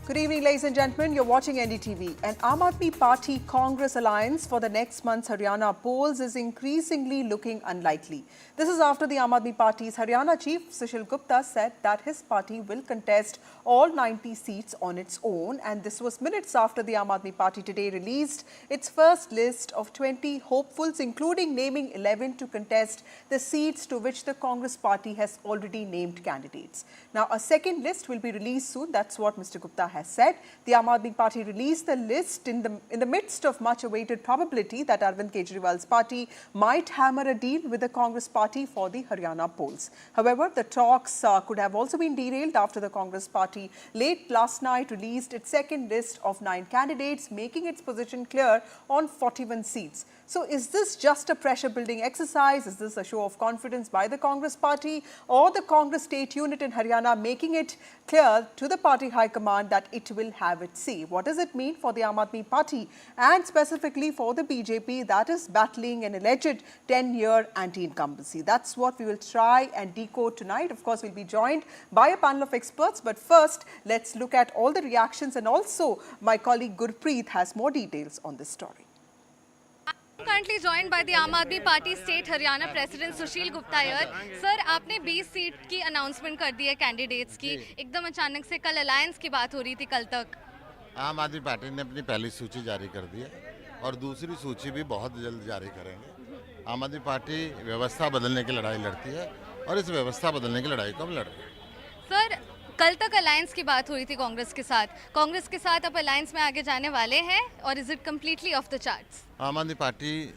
Good evening, ladies and gentlemen. You're watching NDTV. An Aam Aadmi Party Congress alliance for the next month's Haryana polls is increasingly looking unlikely. This is after the Aam Aadmi Party's Haryana chief, Sushil Gupta, said that his party will contest all 90 seats on its own. And this was minutes after the Aam Aadmi Party today released its first list of 20 hopefuls, including naming 11 to contest the seats to which the Congress party has already named candidates. Now, a second list will be released soon. That's what Mr. Gupta has said. The Aam Aadmi Party released the list in the midst of much awaited probability that Arvind Kejriwal's party might hammer a deal with the Congress party for the Haryana polls. However, the talks could have also been derailed after the Congress party late last night released its second list of 9 candidates, making its position clear on 41 seats. So is this just a pressure-building exercise? Is this a show of confidence by the Congress party or the Congress state unit in Haryana making it clear to the party high command that it will have its say? What does it mean for the Aam Aadmi Party and specifically for the BJP that is battling an alleged 10-year anti-incumbency? That's what we will try and decode tonight. Of course, we'll be joined by a panel of experts. But first, let's look at all the reactions, and also my colleague Gurpreet has more details on this story. I'm currently joined by the Aam Aadmi Party State Haryana President Sushil Gupta here. Sir, आपने 20 seat की announcement कर दी है candidates की. एकदम अचानक से कल alliance की बात हो रही थी कल तक. आम आदमी पार्टी ने अपनी पहली सूची जारी कर दी है और दूसरी सूची भी बहुत जल्द जारी करेंगे. आम आदमी पार्टी व्यवस्था बदलने की लड़ाई लड़ती है और इस व्यवस्था बदलने की लड़ाई को हम लड़ रहे हैं. सर, कल तक अलायंस की बात हो रही थी कांग्रेस के साथ अब अलायंस में आगे जाने वाले हैं और is it completely of the charts? आम आदमी पार्टी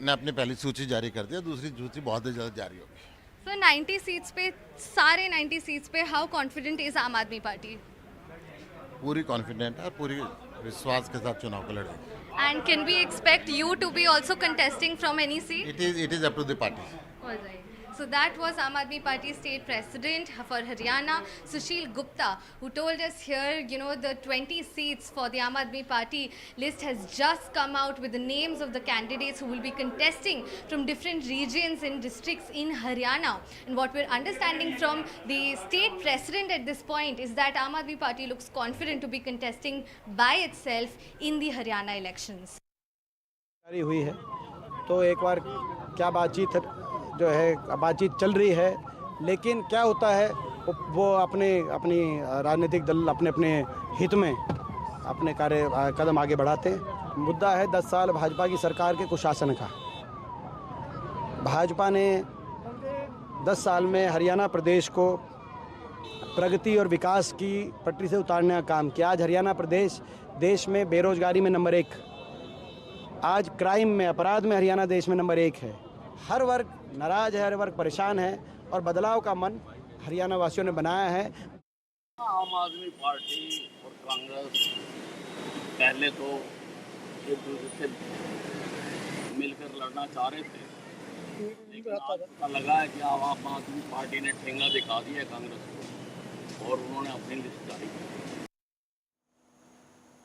ने अपनी पहली सूची जारी कर दी है, दूसरी सूची बहुत जल्द जारी होगी. सर, 90 सीट्स पे, सारे 90 सीट्स पे हाउ कॉन्फिडेंट इज आम आदमी पार्टी? पूरी कॉन्फिडेंट है, पूरी विश्वास के साथ चुनाव को लड़ेंगे. And can we expect you to be also contesting from any seat? It is up to the party. All right. So that was Aam Aadmi Party State President for Haryana, Sushil Gupta, who told us here, you know, the 20 seats for the Aam Aadmi Party list has just come out with the names of the candidates who will be contesting from different regions and districts in Haryana. And what we're understanding from the state president at this point is that Aam Aadmi Party looks confident to be contesting by itself in the Haryana elections. हुई है तो एक बार क्या बातचीत जो है बातचीत चल रही है, लेकिन क्या होता है वो अपनी राजनीतिक दल अपने हित में अपने कदम आगे बढ़ाते हैं. मुद्दा है 10 साल भाजपा की सरकार के कुशासन का. भाजपा ने 10 साल में हरियाणा प्रदेश को प्रगति और विकास की पटरी से उतारने का काम किया. आज हरियाणा प्रदेश देश में बेरोजगारी में नंबर 1, आज क्राइम में, अपराध में हरियाणा देश में नंबर 1 है. हर वर्ग नाराज है, हर वर्ग परेशान है और बदलाव का मन हरियाणा वासियों ने बनाया है. आम आदमी पार्टी और कांग्रेस पहले तो एक दूसरे से मिलकर लड़ना चाह रहे थे, लेकिन आज पता लगा है कि आम आदमी पार्टी ने ठेंगा दिखा दिया कांग्रेस को और उन्होंने अपनी लिस्ट जारी की.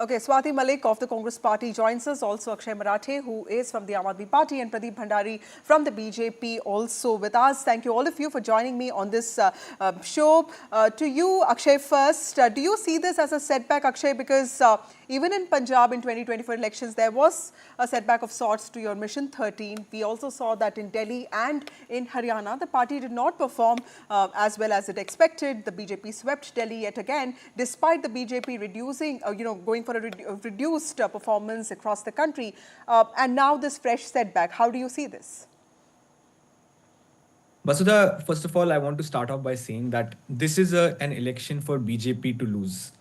Okay, Swati Malik of the Congress Party joins us. Also, Akshay Marathe, who is from the Aam Aadmi Party, and Pradeep Bhandari from the BJP also with us. Thank you all of you for joining me on this show. To you, Akshay, first, do you see this as a setback, Akshay? Because even in Punjab in 2024 elections, there was a setback of sorts to your Mission 13. We also saw that in Delhi and in Haryana, the party did not perform as well as it expected. The BJP swept Delhi yet again, despite the BJP reducing, going for a reduced performance across the country. And now this fresh setback. How do you see this? Vasudha, first of all, I want to start off by saying that this is an election for BJP to lose.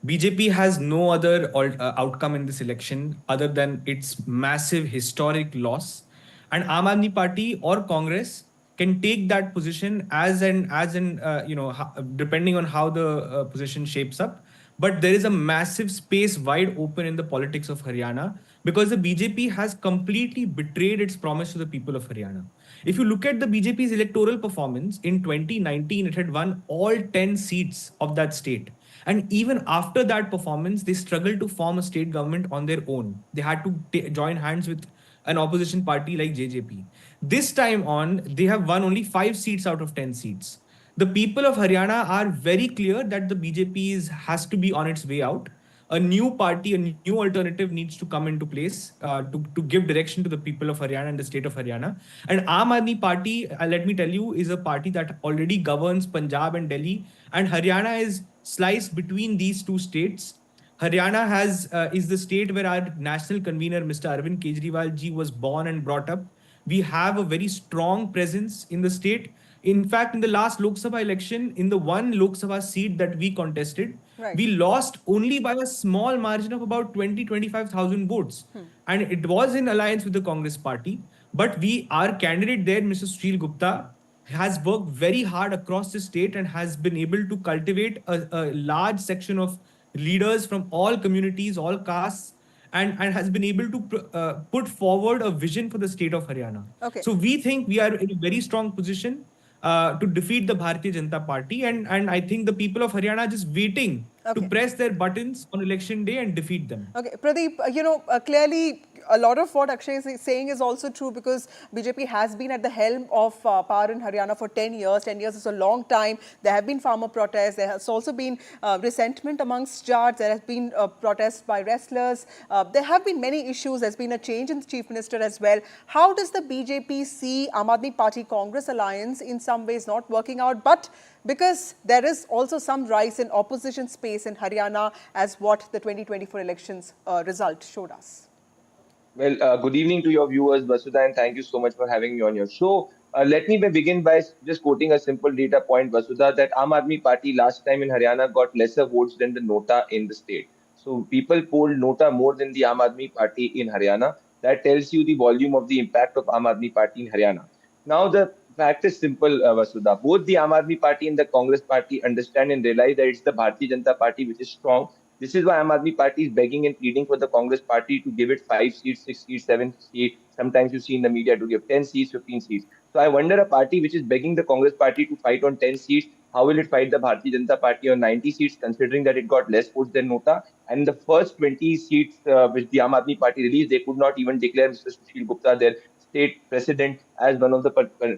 BJP has no other outcome in this election other than its massive historic loss. And Aam Aadmi Party or Congress can take that position as depending on how the position shapes up. But there is a massive space wide open in the politics of Haryana because the BJP has completely betrayed its promise to the people of Haryana. If you look at the BJP's electoral performance, in 2019, it had won all 10 seats of that state. And even after that performance, they struggled to form a state government on their own. They had to join hands with an opposition party like JJP. This time on, they have won only 5 seats out of 10 seats. The people of Haryana are very clear that the BJP has to be on its way out. A new party, a new alternative needs to come into place to give direction to the people of Haryana and the state of Haryana. And Aam Aadmi Party, let me tell you, is a party that already governs Punjab and Delhi, and Haryana is sliced between these two states. Haryana is the state where our national convener, Mr. Arvind Kejriwal ji, was born and brought up. We have a very strong presence in the state. In fact, in the last Lok Sabha election, in the one Lok Sabha seat that we contested, Right. we lost only by a small margin of about 25,000 votes. And it was in alliance with the Congress party. But our candidate there, Mr. Sushil Gupta, has worked very hard across the state and has been able to cultivate a large section of leaders from all communities, all castes, and has been able to put forward a vision for the state of Haryana. Okay. So we think we are in a very strong position to defeat the Bharatiya Janata Party, and I think the people of Haryana are just waiting Okay. to press their buttons on election day and defeat them. Okay, Pradeep, clearly a lot of what Akshay is saying is also true, because BJP has been at the helm of power in Haryana for 10 years. 10 years is a long time. There have been farmer protests. There has also been resentment amongst Jats. There has been protests by wrestlers. There have been many issues. There's been a change in the chief minister as well. How does the BJP see Aam Aadmi Party Congress alliance in some ways not working out, but because there is also some rise in opposition space in Haryana, as what the 2024 elections result showed us? Well, good evening to your viewers, Vasudha, and thank you so much for having me on your show. Let me begin by just quoting a simple data point, Vasudha, that Aam Aadmi Party last time in Haryana got lesser votes than the Nota in the state. So people polled Nota more than the Aam Aadmi Party in Haryana. That tells you the volume of the impact of Aam Aadmi Party in Haryana. Now, the fact is simple, Vasudha. Both the Aam Aadmi Party and the Congress Party understand and realize that it's the Bharatiya Janata Party which is strong. This is why Aam Aadmi Party is begging and pleading for the Congress Party to give it 5 seats, 6 seats, 7 seats. Sometimes you see in the media to give 10 seats, 15 seats. So I wonder, a party which is begging the Congress Party to fight on 10 seats, how will it fight the Bharatiya Janata Party on 90 seats, considering that it got less votes than Nota? And the first 20 seats which the Aam Aadmi Party released, they could not even declare Mr. Sushil Gupta, their state president, as one of the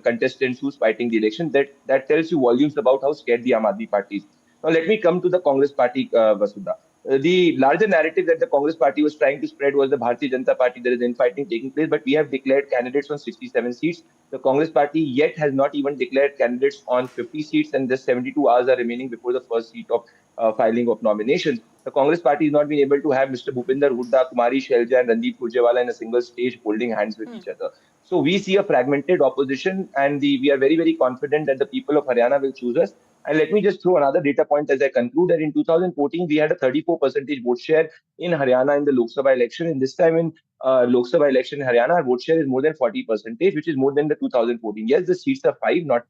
contestants who's fighting the election. That tells you volumes about how scared the Aam Aadmi Party is. Now let me come to the Congress Party, Vasudha. The larger narrative that the Congress Party was trying to spread was the Bharatiya Janata Party. There is infighting taking place, but we have declared candidates on 67 seats. The Congress Party yet has not even declared candidates on 50 seats, and just 72 hours are remaining before the first seat of filing of nominations. The Congress Party has not been able to have Mr. Bhupinder Hooda, Kumari Shelja, and Randeep Surjewala in a single stage holding hands with each other. So we see a fragmented opposition, and we are very, very confident that the people of Haryana will choose us. And let me just throw another data point as I conclude, that in 2014, we had a 34% vote share in Haryana in the Lok Sabha election. And this time in Lok Sabha election in Haryana, our vote share is more than 40%, which is more than the 2014. Yes, the seats are 5, not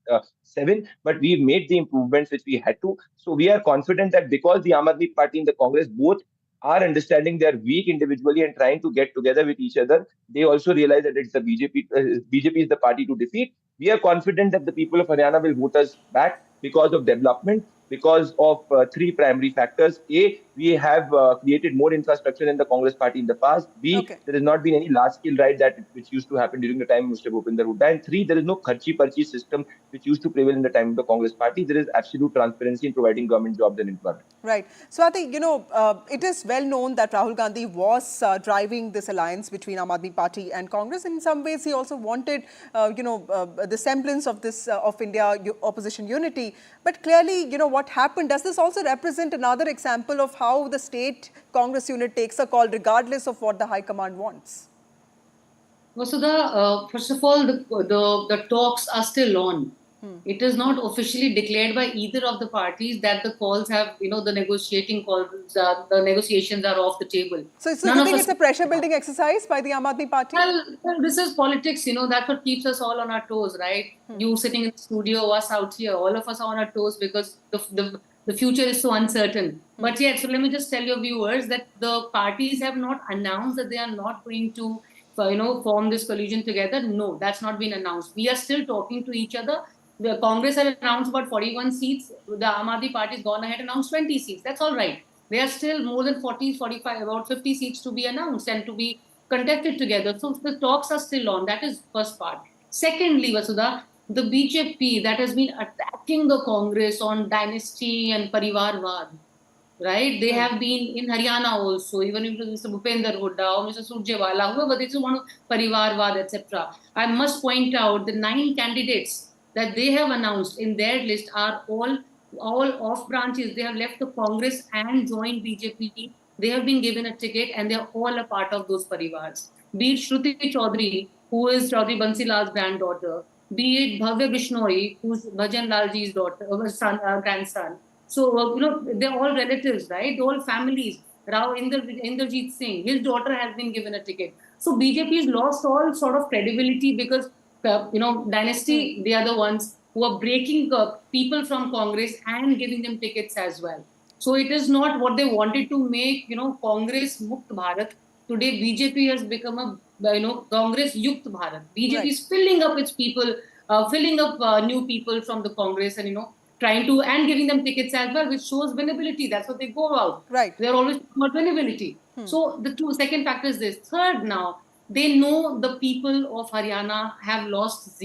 7, but we've made the improvements which we had to. So we are confident that because the Aam Aadmi Party and the Congress both are understanding they are weak individually and trying to get together with each other, they also realize that it's the BJP. BJP is the party to defeat. We are confident that the people of Haryana will vote us back because of development, because of 3 primary factors. A, we have created more infrastructure than the Congress Party in the past. B, there has not been any large-scale riot which used to happen during the time of Mr. Bhupinder Hooda. And 3, there is no kharchi-parchi system which used to prevail in the time of the Congress Party. There is absolute transparency in providing government jobs and employment. Right. So I think, it is well known that Rahul Gandhi was driving this alliance between Aam Aadmi Party and Congress. In some ways, he also wanted, the semblance of this, of India opposition unity. But clearly, what happened, does this also represent another example of how the state Congress unit takes a call regardless of what the High Command wants? Vasudha, first of all, the talks are still on. It is not officially declared by either of the parties that the calls have, the negotiating calls, the negotiations are off the table. So you think it's a pressure building exercise by the Aam Aadmi Party? Well, this is politics, that's what keeps us all on our toes, right? You sitting in the studio, us out here, all of us are on our toes because the future is so uncertain. But yeah, so let me just tell your viewers that the parties have not announced that they are not going to, form this coalition together. No, that's not been announced. We are still talking to each other. The Congress has announced about 41 seats. The Aam Aadmi Party has gone ahead and announced 20 seats. That's all right. There are still more than 40, 45, about 50 seats to be announced and to be contested together. So the talks are still on. That is first part. Secondly, Vasudha, the BJP that has been attacking the Congress on dynasty and Parivarvad, right? They have been in Haryana also, even if Mr. Bhupender Hooda or Mr. Surjewala, whoever they just want to Parivarvad, etc. I must point out the 9 candidates that they have announced in their list are all off branches. They have left the Congress and joined BJP. They have been given a ticket and they are all a part of those parivars. Be it Shruti Chaudhary, who is Chaudhary Bansilal's granddaughter, be it Bhavya Bishnoi, who's Bhajan Lalji's daughter, grandson. So, they're all relatives, right? They're all families. Inderjeet Singh, his daughter has been given a ticket. So BJP has lost all sort of credibility because, dynasty, they are the ones who are breaking people from Congress and giving them tickets as well. So it is not what they wanted to make, Congress Mukt Bharat. Today, BJP has become a, Congress Yukt Bharat. BJP is filling up its people, filling up new people from the Congress and, trying to, and giving them tickets as well, which shows winnability. That's what they go about. Right. They're always about winnability. So the second factor is this. Third now, they know the people of Haryana have lost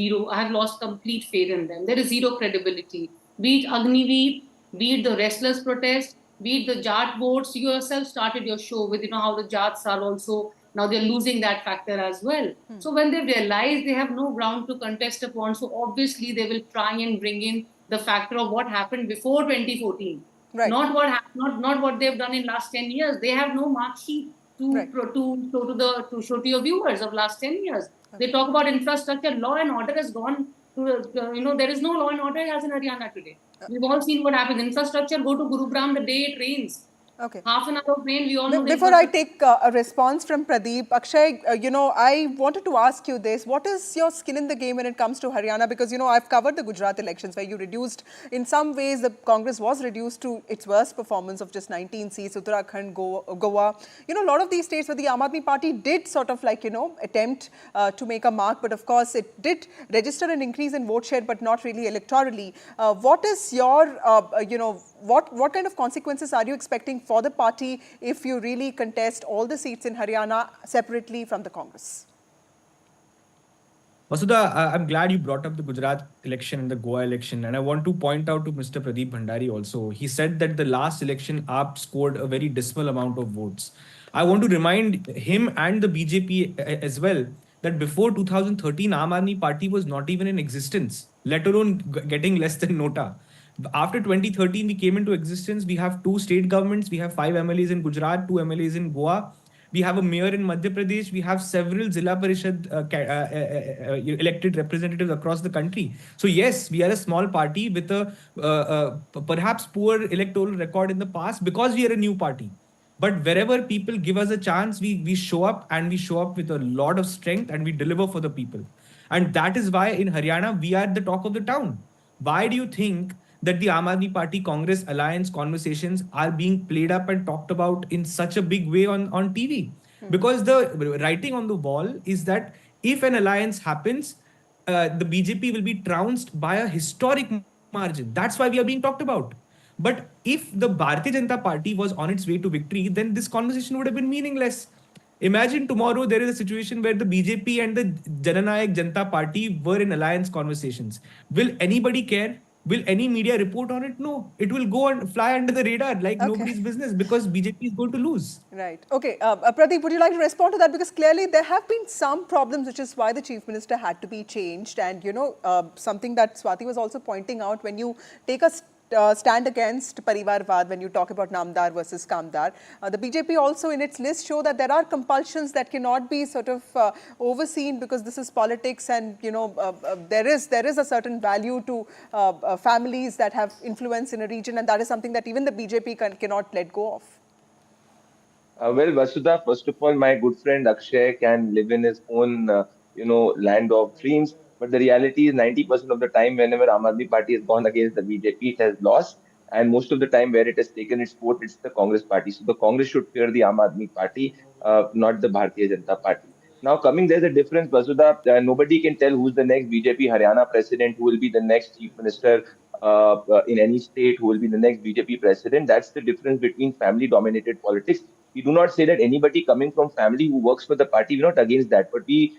complete faith in them. There is zero credibility. Be it Agniveer, be it the restless protest, be it the Jat votes. You yourself started your show with, how the Jats are also, now they're losing that factor as well. So when they realize they have no ground to contest upon, so obviously they will try and bring in the factor of what happened before 2014. Right. Not what they've done in last 10 years. They have no mark sheet to show to your viewers of last 10 years. They talk about infrastructure. Law and order has gone to, there is no law and order as in Haryana today. We've all seen what happens. Infrastructure, go to Gurugram the day it rains. Okay. Half an hour of rain, we all know. Before I take a response from Pradeep, Akshay, I wanted to ask you this. What is your skin in the game when it comes to Haryana? Because, I've covered the Gujarat elections where you reduced, in some ways, the Congress was reduced to its worst performance of just 19 seats, Uttarakhand, Goa. A lot of these states where the Aam Aadmi Party did sort of attempt to make a mark, but of course it did register an increase in vote share, but not really electorally. What is your, what kind of consequences are you expecting for the party if you really contest all the seats in Haryana separately from the Congress? Vasudha, I'm glad you brought up the Gujarat election and the Goa election. And I want to point out to Mr. Pradeep Bhandari also. He said that the last election, AAP scored a very dismal amount of votes. I want to remind him and the BJP as well that before 2013, Aam Aadmi Party was not even in existence, let alone getting less than Nota. After 2013, we came into existence. We have 2 state governments. We have 5 MLAs in Gujarat, 2 MLAs in Goa. We have a mayor in Madhya Pradesh. We have several Zilla Parishad elected representatives across the country. So yes, we are a small party with a perhaps poor electoral record in the past because we are a new party. But wherever people give us a chance, we show up, and we show up with a lot of strength, and we deliver for the people. And that is why in Haryana, we are the talk of the town. Why do you think that the Aam Aadmi Party Congress alliance conversations are being played up and talked about in such a big way on TV? Because the writing on the wall is that if an alliance happens, the BJP will be trounced by a historic margin. That's why we are being talked about. But if the Bharatiya Janata Party was on its way to victory, then this conversation would have been meaningless. Imagine tomorrow there is a situation where the BJP and the Jananayak Janata Party were in alliance conversations. Will anybody care? Will any media report on it? No. It will go and fly under the radar like nobody's business because BJP is going to lose. Right. Okay. Pradeep, would you like to respond to that? Because clearly there have been some problems, which is why the Chief Minister had to be changed. And, something that Swati was also pointing out, when you take a stand against Parivarvad, when you talk about Namdar versus Kamdar, the BJP also in its list show that there are compulsions that cannot be sort of overseen because this is politics, and there is a certain value to families that have influence in a region, and that is something that even the BJP cannot let go of. Well, Vasudha, first of all, my good friend Akshay can live in his own, land of dreams. But the reality is 90% of the time, whenever Aam Aadmi Party has gone against the BJP, it has lost. And most of the time where it has taken its vote, it's the Congress party. So the Congress should fear the Aam Aadmi Party, not the Bharatiya Janata Party. Now coming, there's a difference, Vasudha. Nobody can tell who's the next BJP Haryana president, who will be the next chief minister in any state, who will be the next BJP president. That's the difference between family-dominated politics We do not say that anybody coming from family who works for the party, we're not against that, but we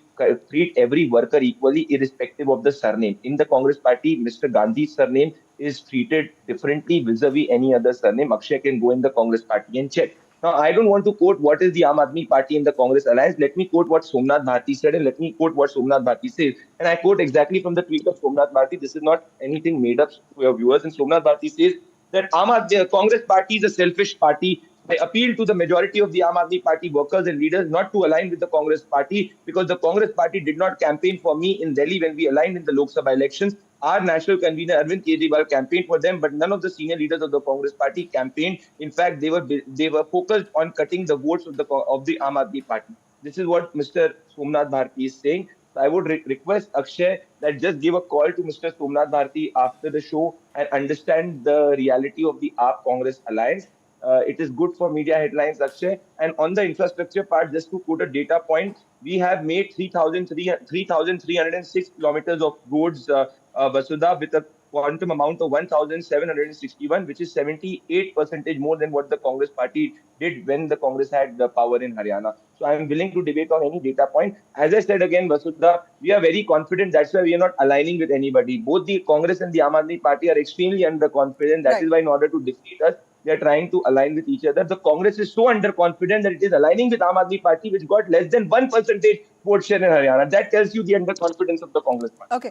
treat every worker equally irrespective of the surname. In the Congress party, Mr. Gandhi's surname is treated differently vis-a-vis any other surname. Akshay can go in the Congress party and check. Now, I don't want to quote what is the Aam Aadmi Party in the Congress alliance. Let me quote what Somnath Bharti said, and let me quote what Somnath Bharti says. And I quote exactly from the tweet of Somnath Bharti. This is not anything made up to your viewers. And Somnath Bharti says that the Congress Party is a selfish party. I appeal to the majority of the Aam Aadmi Party workers and leaders not to align with the Congress Party, because the Congress Party did not campaign for me in Delhi when we aligned in the Lok Sabha elections. Our national convener Arvind Kejriwal campaigned for them, but none of the senior leaders of the Congress Party campaigned. In fact, they were focused on cutting the votes of the Aam Aadmi Party. This is what Mr. Somnath Bharti is saying. So I would request Akshay that just give a call to Mr. Somnath Bharti after the show and understand the reality of the AAP Congress alliance. It is good for media headlines, Akshay. And on the infrastructure part, just to quote a data point, we have made 3,306 kilometers of roads, Vasudha, with a quantum amount of 1,761, which is 78% more than what the Congress party did when the Congress had the power in Haryana. So I am willing to debate on any data point. As I said again, Vasudha, we are very confident. That's why we are not aligning with anybody. Both the Congress and the Aam Aadmi Party are extremely underconfident. That is why in order to defeat us, they are trying to align with each other. The Congress is so underconfident that it is aligning with Aam Aadmi Party, which got less than 1% vote share in Haryana. That tells you the underconfidence of the Congress party. Okay.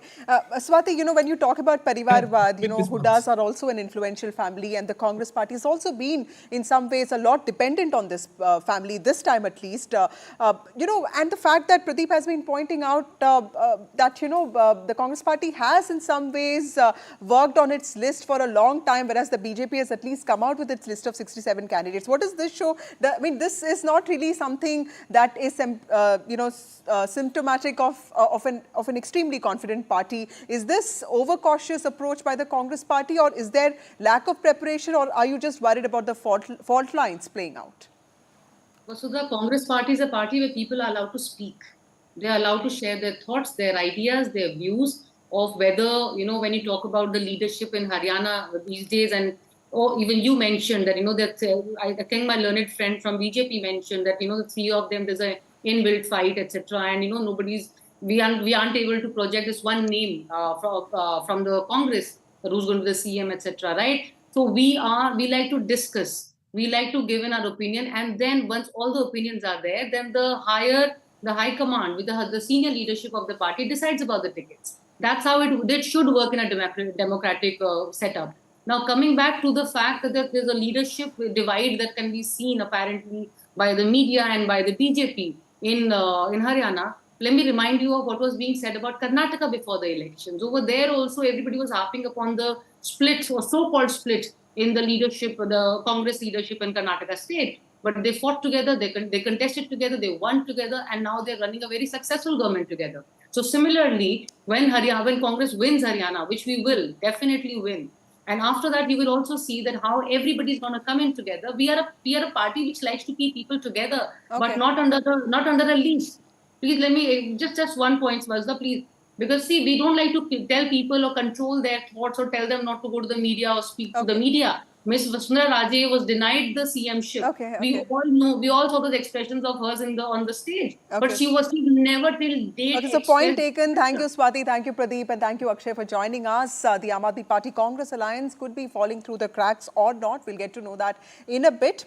Swati, when you talk about Parivarwad, Hoodas are also an influential family, and the Congress party has also been, in some ways, a lot dependent on this family, this time at least. And the fact that Pradeep has been pointing out that, the Congress party has, in some ways, worked on its list for a long time, whereas the BJP has at least come out with its list of 67 candidates. What does this show? This is not really something that is, symptomatic of an extremely confident party. Is this overcautious approach by the Congress party, or is there lack of preparation, or are you just worried about the fault lines playing out? So the Congress party is a party where people are allowed to speak. They are allowed to share their thoughts, their ideas, their views of whether, when you talk about the leadership in Haryana these days, and even you mentioned that, that I think my learned friend from BJP mentioned that, the three of them, there's a inbuilt fight, etc. And, we aren't able to project this one name from the Congress, who's going to be the CM, etc. Right? So we like to discuss, we like to give in our opinion, and then once all the opinions are there, then the high command with the senior leadership of the party decides about the tickets. That's how it should work in a democratic setup. Now, coming back to the fact that there's a leadership divide that can be seen apparently by the media and by the BJP in Haryana, let me remind you of what was being said about Karnataka before the elections. Over there also, everybody was harping upon the split or so-called split in the leadership, the Congress leadership in Karnataka state. But they fought together, they contested together, they won together, and now they're running a very successful government together. So similarly, when Congress wins Haryana, which we will definitely win, and after that, you will also see that how everybody's going to come in together. We are a party which likes to keep people together, but not under a leash. Please let me just one point, Mazda, please. Because see, we don't like to tell people or control their thoughts or tell them not to go to the media or speak to the media. Ms. Vasundhara Raje was denied the CM-ship. We all know, we all saw those expressions of hers on the stage. But she never till date. Okay, so point taken. Thank you, Swati. Thank you, Pradeep. And thank you, Akshay, for joining us. The Aam Aadmi Party Congress alliance could be falling through the cracks or not. We'll get to know that in a bit.